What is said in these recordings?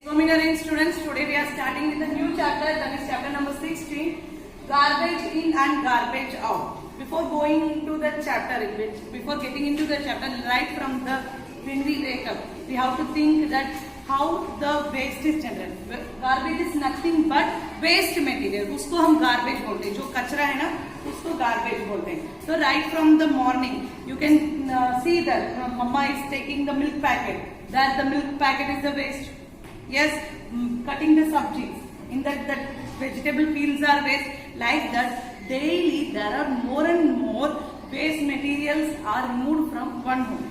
Prominent students, today we are starting with a new chapter, that is chapter number 16, garbage in and garbage out. Before going into the chapter, before getting into the chapter, right from the when we wake up, we have to think that how the waste is generated. Garbage is nothing but waste material. उसको हम garbage बोलते हैं. जो कचरा है ना, उसको garbage बोलते हैं. So right from the morning, you can see that mama is taking the milk packet. That the milk packet is the waste. Yes, cutting the subjects in that vegetable peels are waste. Like that, daily there are more and more waste materials are removed from one home.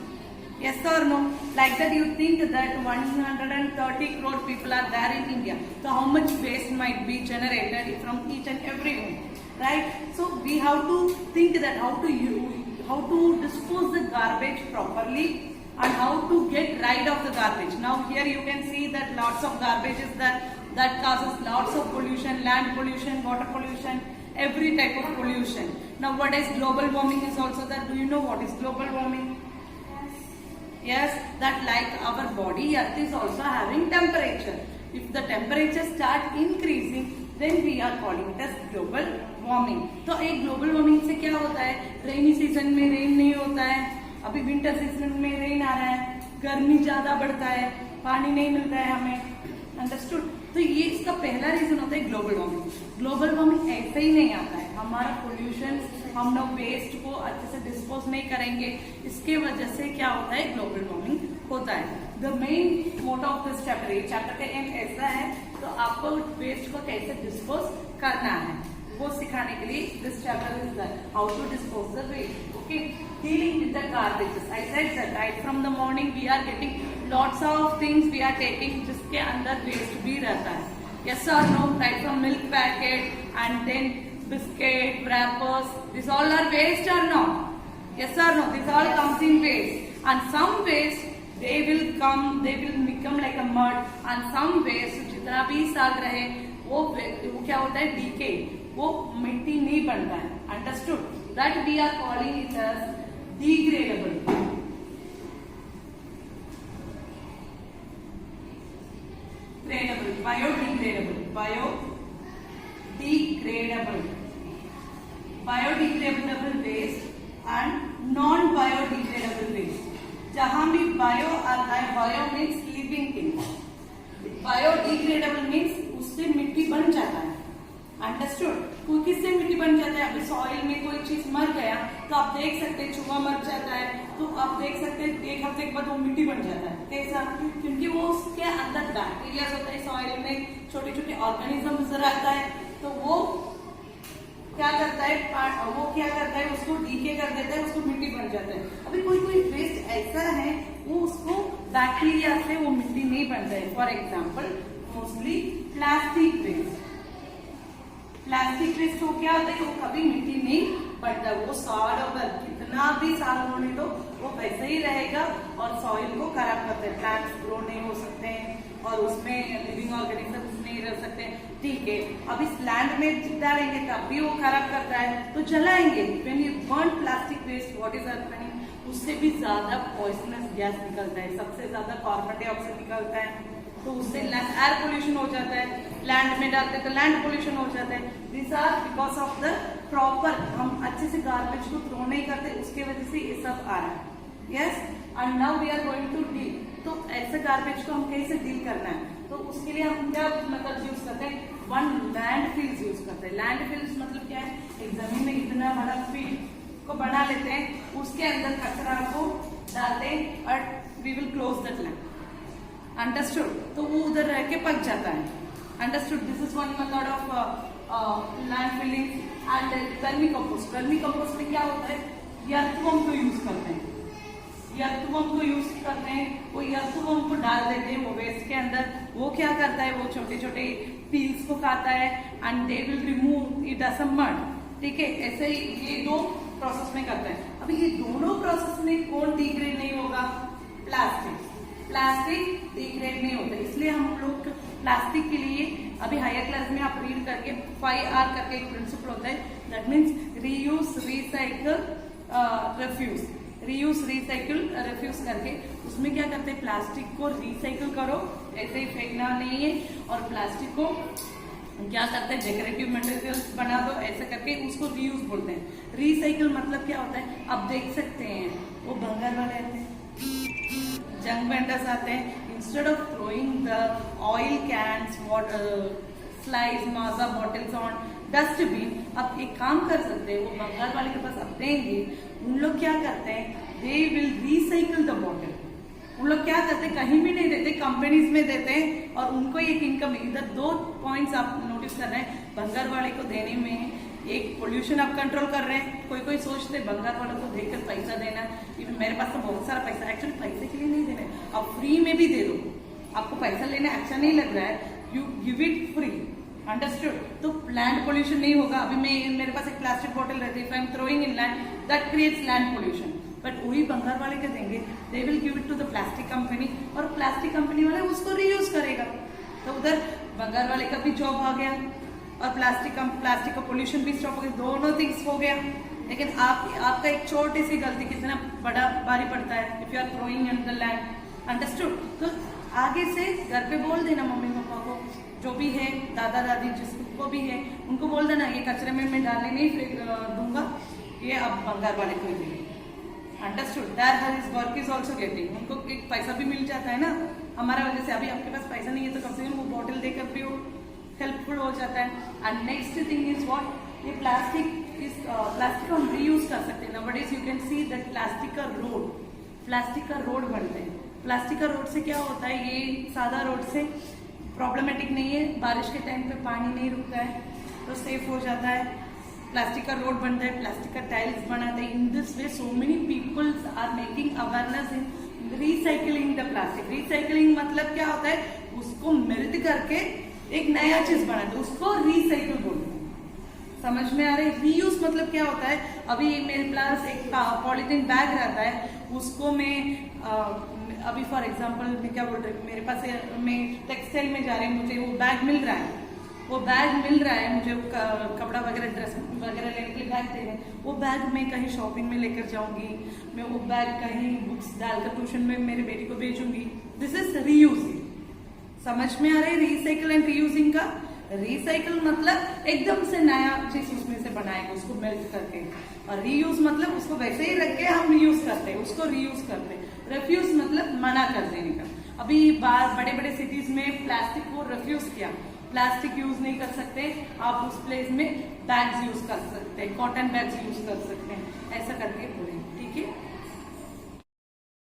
Yes or no? Like that, you think that 130 crore people are there in India. So how much waste might be generated from each and every home, right? So we have to think that how to dispose the garbage properly and how to get rid of the garbage. Now here you can see that lots of garbage is that causes lots of pollution, land pollution, water pollution, every type of pollution. Now what is global warming is also there. Do you know what is global warming? Yes, that like our body, earth is also having temperature. If the temperature start increasing, then we are calling it as global warming. तो एक global warming से क्या होता है? Rainy season में rain नहीं होता है. अभी विंटर सीजन में रेन आ रहा है, गर्मी ज्यादा बढ़ता है, पानी नहीं मिलता है हमें. अंडरस्टूड? तो ये इसका पहला रीजन होता है ग्लोबल वार्मिंग. ग्लोबल वार्मिंग ऐसे ही नहीं आता है. हमारा पोल्यूशन, हम लोग वेस्ट को अच्छे से डिस्पोज नहीं करेंगे, इसके वजह से क्या होता है? ग्लोबल वार्मिंग होता है. The main motto of this chapter, ये चैप्टर का एम ऐसा है, तो आपको वेस्ट को कैसे डिस्पोज करना है वो सिखाने के लिए this chapter is how to dispose the waste. Okay, dealing with the garbages. I said that right from the morning we are getting lots of things we are taking जिसके अंदर waste भी रहता है. Yes or no? Right from milk packet and then biscuit, wrappers. These all are waste or not? Yes or no? This all comes in waste. And some waste they will become like a mud. And some waste जितना भी साल रहे वो क्या होता है? Decay. वो मिट्टी नहीं बनता है. Understood? That we are calling it as degradable. Biodegradable waste and non-biodegradable waste. जहां भी bio आता है, bio means living thing. Biodegradable means उससे मिट्टी बन जाता है. अंडरस्टूड? किससे मिट्टी बन जाता है? अभी सॉइल में कोई चीज मर गया तो आप देख सकते हैं, चूहा मर जाता है तो आप देख सकते हैं एक हफ्ते के बाद वो मिट्टी बन जाता है. कैसा? क्योंकि वो उसके अंदर बैक्टीरिया होता है, सॉइल में छोटे छोटे ऑर्गेनिज्म रहता है, तो वो क्या करता है? उसको डीके कर देता है, उसको मिट्टी बन जाता है. अभी कोई वेस्ट ऐसा है वो उसको बैक्टीरिया से वो मिट्टी नहीं बनता है. For example mostly plastic waste. Plastic waste को क्या होता है? वो कभी मिट्टी नहीं बनता. वो सॉइल अगर कितना भी साल होने दो वो वैसे ही रहेगा और सॉइल को खराब करता है. प्लांट्स ग्रो नहीं हो सकते हैं और उसमें लिविंग ऑर्गेनिजम्स नहीं रह सकते. ठीक है, अब इस लैंड में डालेंगे तब भी वो खराब करता है तो जलाएंगे. When you burn plastic waste, what is happening? उससे भी ज्यादा पॉइजनस गैस निकलता है, सबसे ज्यादा कार्बन डाइऑक्साइड निकलता है, तो उससे एयर पोल्यूशन हो जाता है. लैंड में डालते तो लैंड पोल्यूशन हो जाता है. This are because of the proper हम अच्छे से गार्बेज को थ्रो नहीं करते, उसके वजह से ये सब आ रहा है. Yes, and now we are going to deal. तो ऐसे गार्बेज को हम कैसे डील करना है? तो उसके लिए हम क्या मतलब यूज करते हैं? वन लैंडफिल्स यूज करते हैं. लैंडफिल्स मतलब क्या है? एक जमीन में इतना बड़ा फील्ड को बना लेते हैं, उसके अंदर कचरा को डालते हैं और we will close that land. Understood? तो वो उधर रह के पक जाता है. Understood? This is one method of land filling. And vermicompost. Vermicompost में क्या होता है? अर्थवर्म को यूज करते हैं. वो अर्थवर्म को डाल देते हैं वो वेस्ट के अंदर. वो क्या करता है? वो छोटे छोटे पील्स को खाता है and they will remove it as a mud. ठीक है, ऐसे ही ये दो प्रोसेस में करते हैं. अभी ये दोनों प्रोसेस में कौन डिग्रेड नहीं होगा? प्लास्टिक डिग्रेड नहीं होता. इसलिए हम लोग प्लास्टिक के लिए अभी हायर क्लास में आप रीड करके 5R करके एक प्रिंसिपल होता है. That means reuse, recycle, refuse. Reuse recycle refuse करके उसमें क्या करते हैं, प्लास्टिक को रिसाइकिल करो, ऐसे ही फेंकना नहीं है, और प्लास्टिक को क्या करते हैं, डेकोरेटिव मटेरियल्स बना दो, ऐसे करके उसको रीयूज बोलते हैं। रिसाइकिल मतलब क्या होता है, आप देख सकते हैं वो भंगार वाले आते हैं, जंक वेंडर्स आते हैं, instead of throwing the oil cans, slice, Maaza bottles on dustbin, अब एक काम कर सकते हैं, वो भंगार वाले के पास अब देंगे, उन लोग क्या करते हैं, they will recycle the bottle. उन लोग क्या करते हैं, कहीं भी नहीं देते, कंपनीज में देते हैं, और उनको एक इनकम। इधर 2 पॉइंट्स आप नोटिस कर रहे हैं, भंगार वाले को देने में एक पोल्यूशन आप कंट्रोल कर रहे हैं। कोई कोई सोचते हैं भंगार वाले को देकर पैसा देना, मेरे पास तो बहुत सारा पैसा, एक्चुअली पैसे के लिए नहीं देना है, आप फ्री में भी दे दो, आपको पैसा लेना अच्छा नहीं लग रहा है, you give it free, understood. तो लैंड पोल्यूशन नहीं होगा। अभी मेरे पास एक प्लास्टिक बॉटल रहती है, I am throwing in land, that creates land pollution. But वही भंगार वाले के देंगे, they will give it to the plastic company, और प्लास्टिक कंपनी वाले उसको रीयूज करेगा। तो उधर भंगार वाले का भी जॉब आ गया, और प्लास्टिक का पोल्यूशन भी स्टॉप हो गया, दोनों थिंग्स हो गया। लेकिन आपका एक छोटी सी गलती कितना बड़ा भारी पड़ता है, if you are throwing in the land, understood. तो आगे से घर पे बोल देना मम्मी पापा को, जो भी है, दादा दादी जिसको भी है, उनको बोल देना ये कचरे में मैं डालने नहीं दूंगा, ये अब भंगार वाले को ही देंगे, understood. That his work is also getting, उनको एक पैसा भी मिल जाता है ना हमारा वजह से। अभी आपके पास पैसा नहीं है तो कम से कम वो बॉटल देकर भी वो हेल्पफुल हो जाता है। And next thing is what, ये प्लास्टिक हम रीयूज कर सकते हैं। Nowadays you can see that plastic का रोड बनते हैं। प्लास्टिक का रोड से क्या होता है, ये सादा रोड से प्रॉब्लमेटिक नहीं है, बारिश के टाइम पे पानी नहीं रुकता है, तो सेफ हो जाता है। प्लास्टिक का रोड बनता है, प्लास्टिक का टाइल्स बनाते हैं। In this way so many peoples are making awareness in recycling the plastic. Recycling मतलब क्या होता है, उसको मेल्ट करके एक नया चीज बनाते हैं, उसको रिसाइकिल बोलते हैं। समझ में आ रहा है? रीयूज मतलब क्या होता है, अभी मेरे पास एक पॉलिथीन बैग रहता है, उसको मैं अभी फॉर एग्जांपल मैं क्या बोल रही हूँ, मेरे पास मैं टेक्सटाइल में जा रही हूँ, मुझे वो बैग मिल रहा है, मुझे कपड़ा वगैरह ड्रेस वगैरह लेने के लिए बैग दे रहे हैं। वो बैग मैं कहीं शॉपिंग में लेकर जाऊंगी, मैं वो बैग कहीं बुक्स डालकर ट्यूशन में मेरे बेटी को भेजूंगी। This is reusing. समझ में आ रहा है रिसाइकिल एंड रीयूजिंग का? रिसाइकिल मतलब एकदम से नया चीज उसमें से बनाएंगे उसको मेल्ट करके, और रीयूज मतलब उसको वैसे ही रख के हम रीयूज करते हैं, उसको रीयूज करते हैं। रिफ्यूज मतलब मना कर देने का। अभी बड़े बड़े सिटीज में प्लास्टिक को रिफ्यूज किया, प्लास्टिक यूज नहीं कर सकते, आप उस प्लेस में बैग्स यूज कर सकते हैं, कॉटन बैग्स यूज कर सकते हैं, ऐसा करके